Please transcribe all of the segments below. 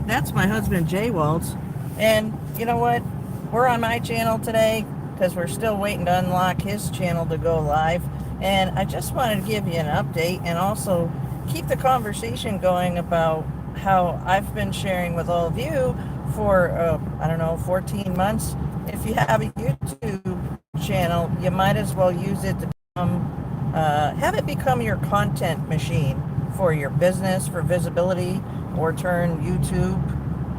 that's my husband, Jay Walts. And you know what? We're on my channel today because we're still waiting to unlock his channel to go live. And I just wanted to give you an update and also keep the conversation going about how I've been sharing with all of you for, I don't know, 14 months. If you have a YouTube channel, you might as well use it to have it become your content machine for your business, for visibility, or turn YouTube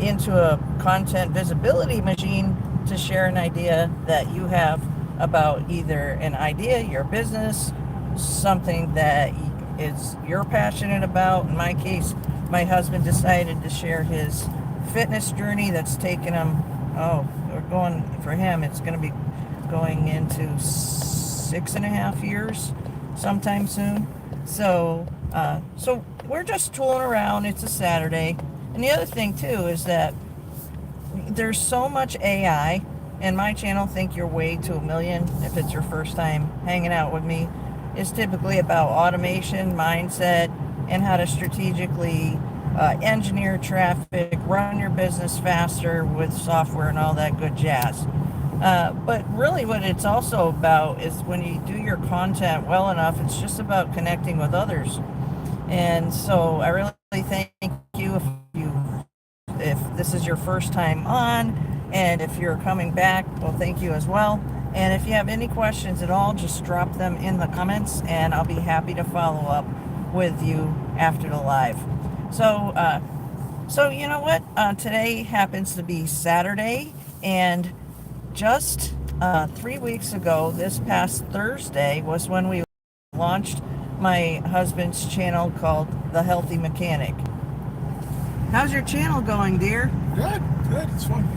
into a content visibility machine to share an idea that you have about either an idea, your business, something that is you're passionate about. In my case, my husband decided to share his fitness journey that's taken him, we're going, for him, it's going to be going into 6.5 years sometime soon. So we're just tooling around. It's a Saturday. And the other thing too is that there's so much AI, and my channel, Think Your Way to a Million, if it's your first time hanging out with me, is typically about automation, mindset, and how to strategically engineer traffic, run your business faster with software and all that good jazz. But really what it's also about is when you do your content well enough, it's just about connecting with others. And so I really thank you if this is your first time on, and if you're coming back, well, thank you as well. And if you have any questions at all, just drop them in the comments and I'll be happy to follow up with you after the live. So you know what? Today happens to be Saturday, and just 3 weeks ago, this past Thursday, was when we launched my husband's channel called The Healthy Mechanic. How's your channel going, dear? Good, it's fun.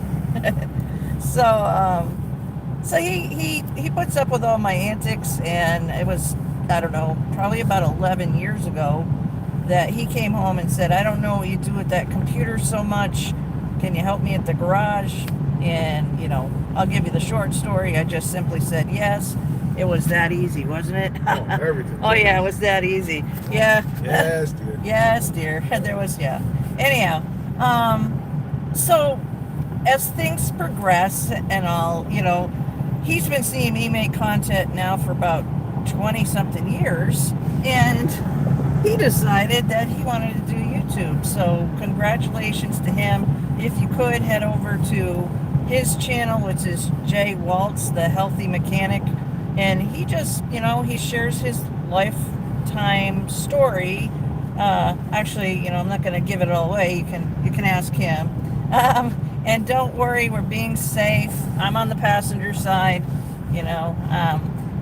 So he puts up with all my antics, and it was, I don't know, probably about 11 years ago that he came home and said, I don't know what you do with that computer so much. Can you help me at the garage? And, you know, I'll give you the short story. I just simply said yes. It was that easy, wasn't it? Oh, everything. Oh, yeah, it was that easy. Yeah. Yes, dear. Yes, dear. There was, yeah. Anyhow, so as things progress and all, you know, he's been seeing me make content now for about 20-something years, and he decided that he wanted to do YouTube. So congratulations to him. If you could, head over to his channel, which is Jay Walts, The Healthy Mechanic. And he just, you know, he shares his lifetime story. Actually, you know, I'm not going to give it all away. You can ask him. And don't worry, we're being safe. I'm on the passenger side, you know.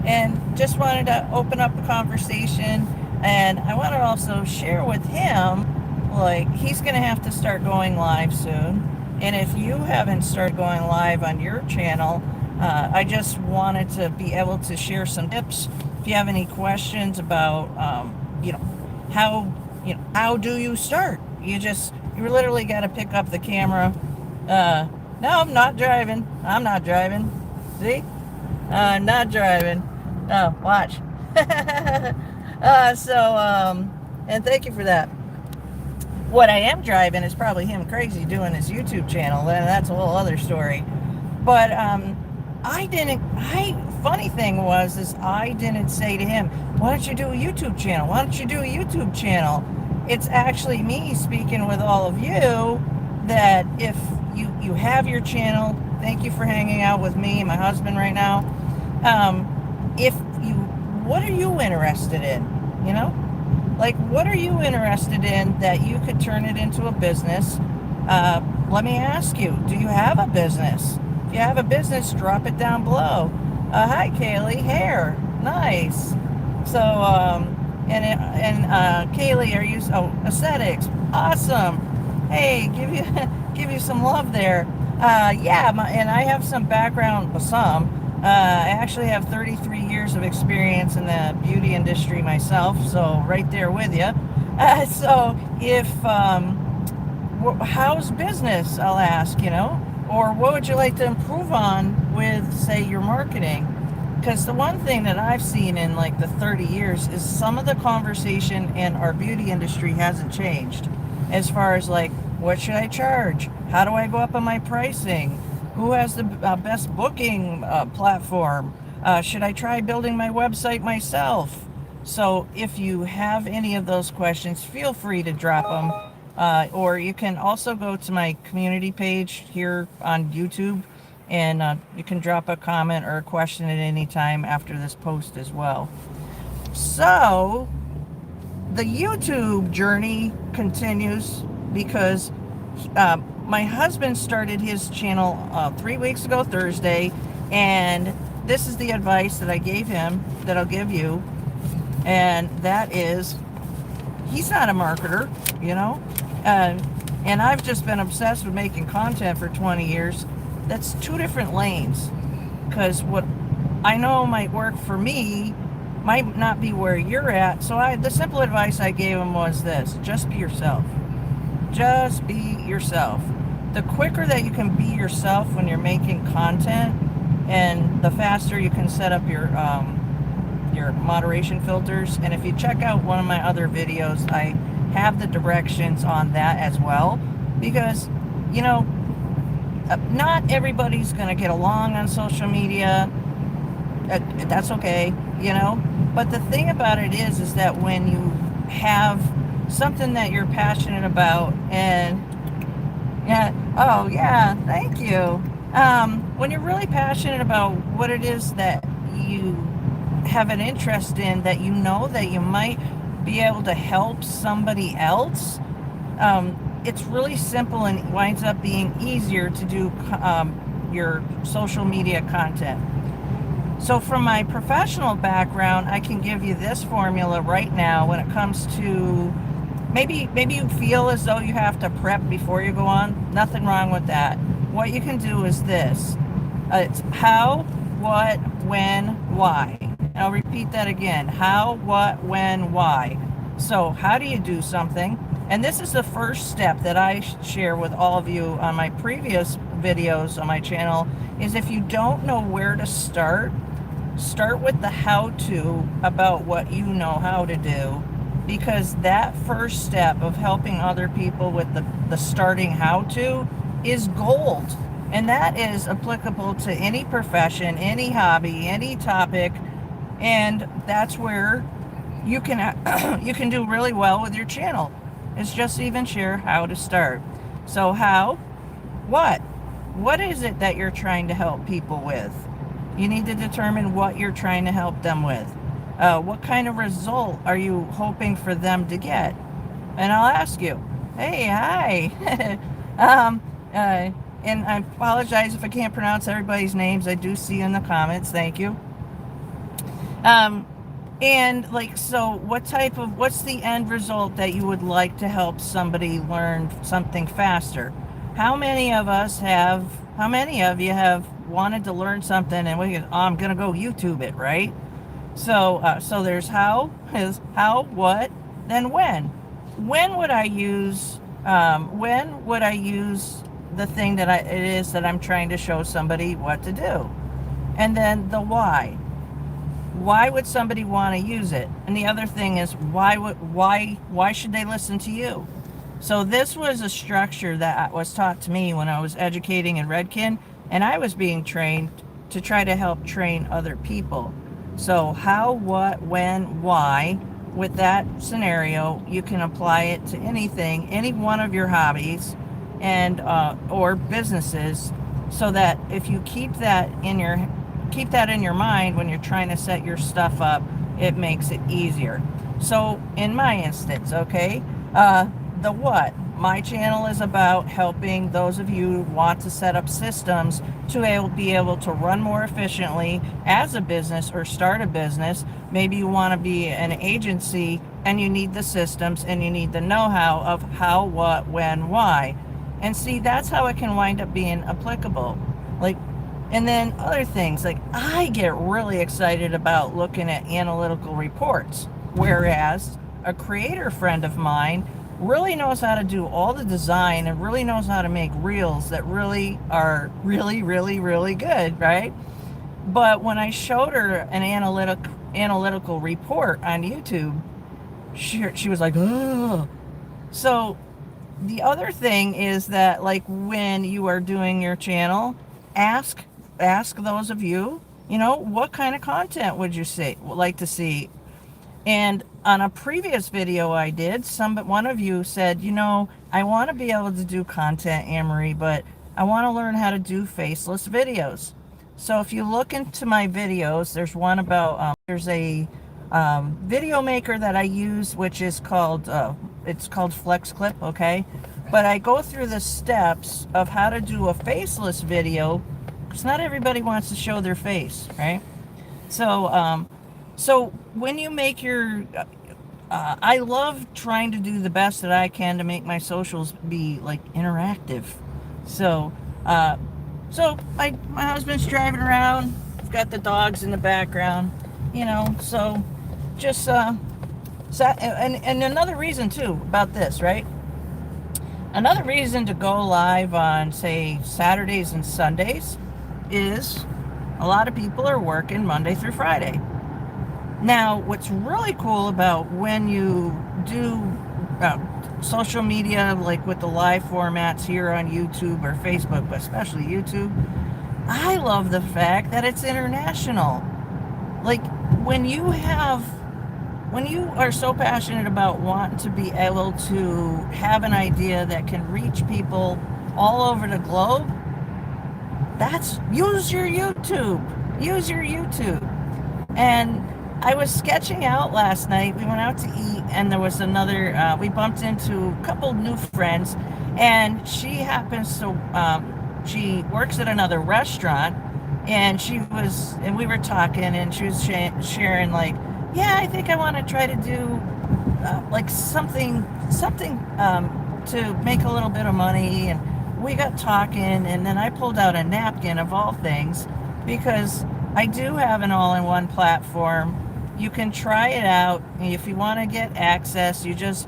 And just wanted to open up a conversation. And I want to also share with him, like, he's going to have to start going live soon. And if you haven't started going live on your channel, I just wanted to be able to share some tips. If you have any questions about, how do you start? You literally got to pick up the camera. No, I'm not driving. See? Not driving. Oh, watch. And thank you for that. What I am driving is probably him crazy doing his YouTube channel, and that's a whole other story. But funny thing is I didn't say to him, why don't you do a YouTube channel? Why don't you do a YouTube channel? It's actually me speaking with all of you that if you have your channel, thank you for hanging out with me and my husband right now. What are you interested in? You know? Like, what are you interested in that you could turn it into a business? Let me ask you, do you have a business? If you have a business, drop it down below. Hi, Kaylee. Hair. Nice. So, Kaylee, are you, aesthetics. Awesome. Hey, give you some love there. And I have some background with some. I actually have 33 years of experience in the beauty industry myself, so right there with you. So if, how's business, I'll ask, you know, or what would you like to improve on with, say, your marketing? Because the one thing that I've seen in like the 30 years is some of the conversation in our beauty industry hasn't changed as far as like What should I charge? How do I go up on my pricing? Who has the best booking platform? Should I try building my website myself? So if you have any of those questions, feel free to drop them. Or you can also go to my community page here on YouTube, and you can drop a comment or a question at any time after this post as well. So the YouTube journey continues because my husband started his channel 3 weeks ago Thursday, and this is the advice that I gave him that I'll give you, and that is, he's not a marketer, and I've just been obsessed with making content for 20 years. That's two different lanes, because what I know might work for me might not be where you're at. So the simple advice I gave him was this: just be yourself. Just be yourself. The quicker that you can be yourself when you're making content, and the faster you can set up your moderation filters. And if you check out one of my other videos, I have the directions on that as well, because not everybody's going to get along on social media. That's okay, but the thing about it is that when you have something that you're passionate about, and oh yeah, thank you, when you're really passionate about what it is that you have an interest in, that that you might be able to help somebody else, it's really simple and winds up being easier to do your social media content. So from my professional background, I can give you this formula right now when it comes to maybe you feel as though you have to prep before you go on. Nothing wrong with that. What you can do is this. It's how, what, when, why. And I'll repeat that again. How, what, when, why. So how do you do something? And this is the first step that I share with all of you on my previous videos on my channel, is if you don't know where to start with the how-to about what you know how to do, because that first step of helping other people with the starting how-to is gold. And that is applicable to any profession, any hobby, any topic, and that's where you can you can do really well with your channel. It's just even share how to start. So how, what is it that you're trying to help people with? You need to determine what you're trying to help them with. What kind of result are you hoping for them to get? And I'll ask you, hey, hi. And I apologize if I can't pronounce everybody's names. I do see in the comments. Thank you. And so what's the end result that you would like to help somebody learn something faster? How many of you have wanted to learn something and I'm going to go YouTube it, right? So there's how, what, then when. When would I use the thing that it is that I'm trying to show somebody what to do? And then the why. Why would somebody want to use it? And the other thing is, why should they listen to you? So this was a structure that was taught to me when I was educating in Redkin, and I was being trained to try to help train other people. So how, what, when, why. With that scenario, you can apply it to anything, any one of your hobbies and or businesses, so that if you keep that in your mind when you're trying to set your stuff up, it makes it easier. So in my instance, okay, the what. My channel is about helping those of you who want to set up systems to be able to run more efficiently as a business or start a business. Maybe you want to be an agency and you need the systems and you need the know-how of how, what, when, why. And see, that's how it can wind up being applicable. And then other things, I get really excited about looking at analytical reports, whereas a creator friend of mine really knows how to do all the design and really knows how to make reels that really are really, really, really good, right? But when I showed her an analytical report on YouTube, she was like, oh. So the other thing is that, like, when you are doing your channel, ask ask those of you, what kind of content would you like to see? And on a previous video I did, one of you said, I want to be able to do content, Anne-Marie, but I want to learn how to do faceless videos. So if you look into my videos, there's one about, there's a video maker that I use, which is called, it's called FlexClip, okay? But I go through the steps of how to do a faceless video, because not everybody wants to show their face, right? So when you make I love trying to do the best that I can to make my socials be like interactive. So, my husband's driving around. I've got the dogs in the background, so just, and another reason too about this, right? Another reason to go live on, say, Saturdays and Sundays is a lot of people are working Monday through Friday. Now, what's really cool about when you do social media, like with the live formats here on YouTube or Facebook, but especially YouTube, I love the fact that it's international. Like, when you are so passionate about wanting to be able to have an idea that can reach people all over the globe, use your YouTube. Use your YouTube. And I was sketching out last night. We went out to eat, and there was we bumped into a couple new friends, and she happens to, she works at another restaurant, and we were talking, and she was sharing, like, yeah, I think I want to try to do, like, something, to make a little bit of money, and we got talking, and then I pulled out a napkin, of all things, because I do have an all-in-one platform. You can try it out. If you want to get access, you just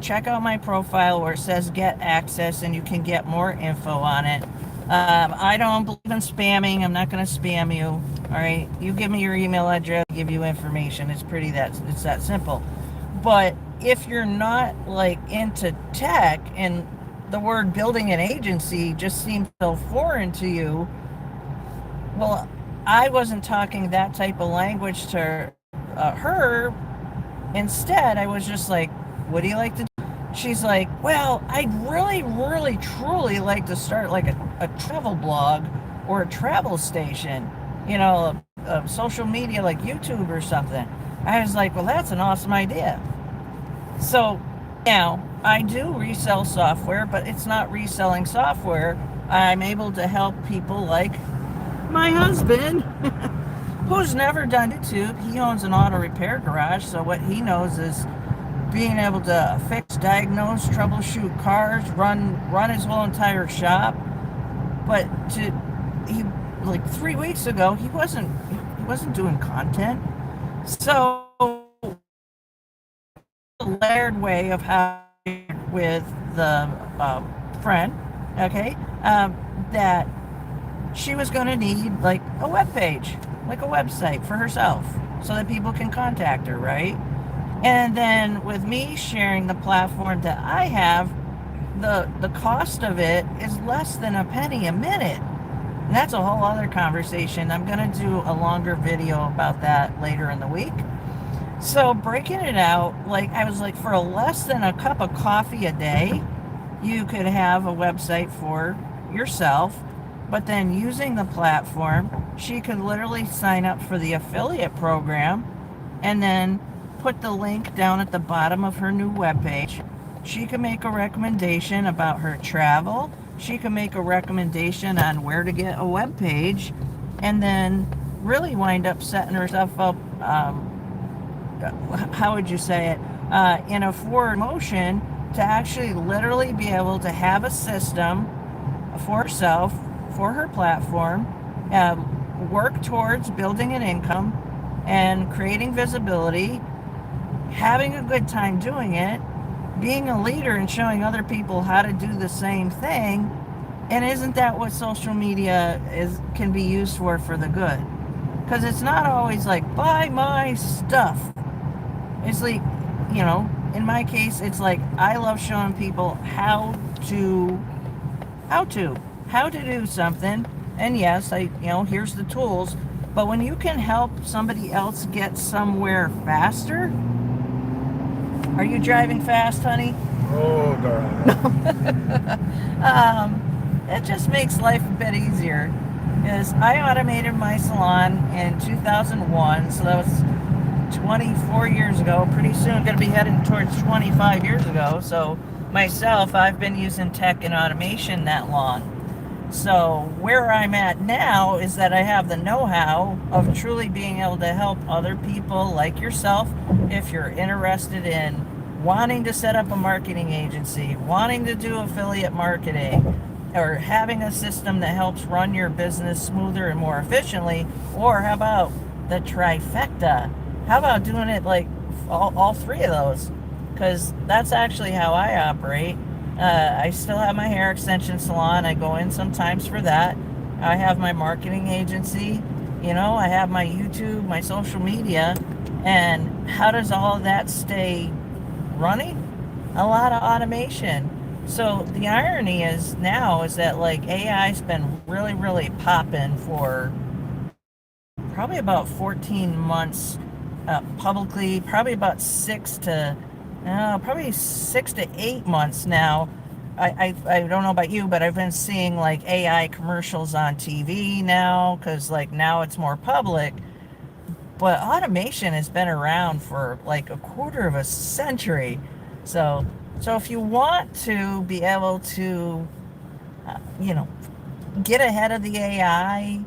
check out my profile where it says get access, and you can get more info on it. I don't believe in spamming. I'm not going to spam you. All right. You give me your email address, I'll give you information. It's that simple. But if you're not like into tech, and the word building an agency just seems so foreign to you, well, I wasn't talking that type of language to her. Instead, I was just like, what do you like to do? She's like, well, I'd really, really, truly like to start like a travel blog or a travel station, a social media like YouTube or something. I was like, well, that's an awesome idea. So now I do resell software, but it's not reselling software. I'm able to help people like my husband, who's never done YouTube. He owns an auto repair garage, so what he knows is being able to fix, diagnose, troubleshoot cars, run his whole entire shop. But like 3 weeks ago, he wasn't doing content. So a layered way of how with the friend, okay, that she was going to need like a web page, like a website for herself, so that people can contact her, right? And then with me sharing the platform that I have, the cost of it is less than a penny a minute. And that's a whole other conversation. I'm going to do a longer video about that later in the week. So breaking it out, like I was like, for less than a cup of coffee a day, you could have a website for yourself. But then using the platform, she could literally sign up for the affiliate program and then put the link down at the bottom of her new webpage. She can make a recommendation about her travel. She can make a recommendation on where to get a web page, and then really wind up setting herself up, how would you say it, in a forward motion to actually literally be able to have a system for herself, for her platform, work towards building an income and creating visibility, having a good time doing it, being a leader and showing other people how to do the same thing. And isn't that what social media can be used for the good? Because it's not always like, buy my stuff. It's like, in my case, it's like I love showing people to how to how to do something. And yes, here's the tools. But when you can help somebody else get somewhere faster, are you driving fast, honey? Oh, darling. It just makes life a bit easier. Is I automated my salon in 2001, so that was 24 years ago. Pretty soon, going to be heading towards 25 years ago. So myself, I've been using tech and automation that long. So where I'm at now is that I have the know-how of truly being able to help other people like yourself if you're interested in wanting to set up a marketing agency, wanting to do affiliate marketing, or having a system that helps run your business smoother and more efficiently. Or how about the trifecta? How about doing it like all three of those? Because that's actually how I operate. I still have my hair extension salon. I go in sometimes for that. I have my marketing agency. I have my YouTube, my social media. And how does all of that stay running? A lot of automation. So the irony is that like AI's been really, really popping for probably about 14 months publicly, probably about probably 6 to 8 months now. I don't know about you, but I've been seeing like AI commercials on TV now because like now it's more public. But automation has been around for like a quarter of a century. So, so if you want to be able to, you know, get ahead of the AI,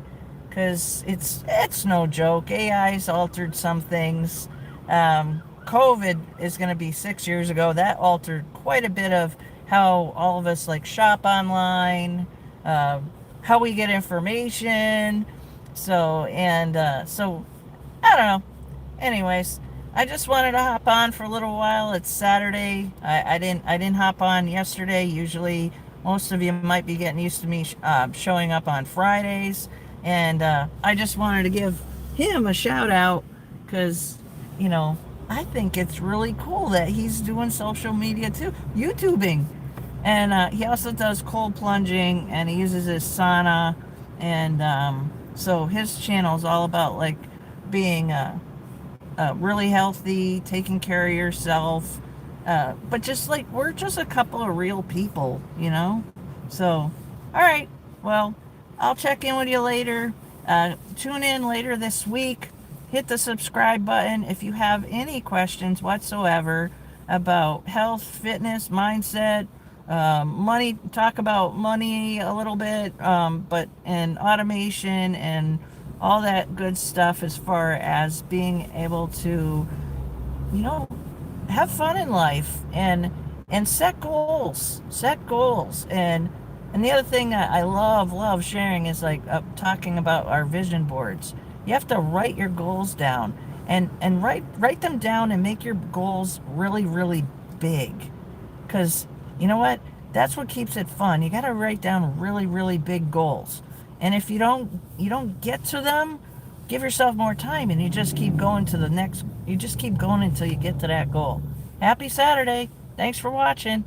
because it's no joke. AI's altered some things. COVID is going to be 6 years ago. That altered quite a bit of how all of us like shop online, uh, how we get information. So I don't know. Anyways, I just wanted to hop on for a little while. It's Saturday. I didn't hop on yesterday. Usually, most of you might be getting used to me showing up on Fridays, and I just wanted to give him a shout out because I think it's really cool that he's doing social media too, YouTubing, and he also does cold plunging and he uses his sauna, and so his channel is all about like being really healthy, taking care of yourself. But just like we're just a couple of real people. So, all right. Well, I'll check in with you later. Tune in later this week. Hit the subscribe button if you have any questions whatsoever about health, fitness, mindset, money. Talk about money a little bit, and automation and all that good stuff as far as being able to, you know, have fun in life and set goals. And the other thing that I love sharing is like talking about our vision boards. You have to write your goals down and write them down and make your goals really, really big. Because you know what? That's what keeps it fun. You got to write down really, really big goals. And if you don't get to them, give yourself more time and you just keep going to the next. You just keep going until you get to that goal. Happy Saturday. Thanks for watching.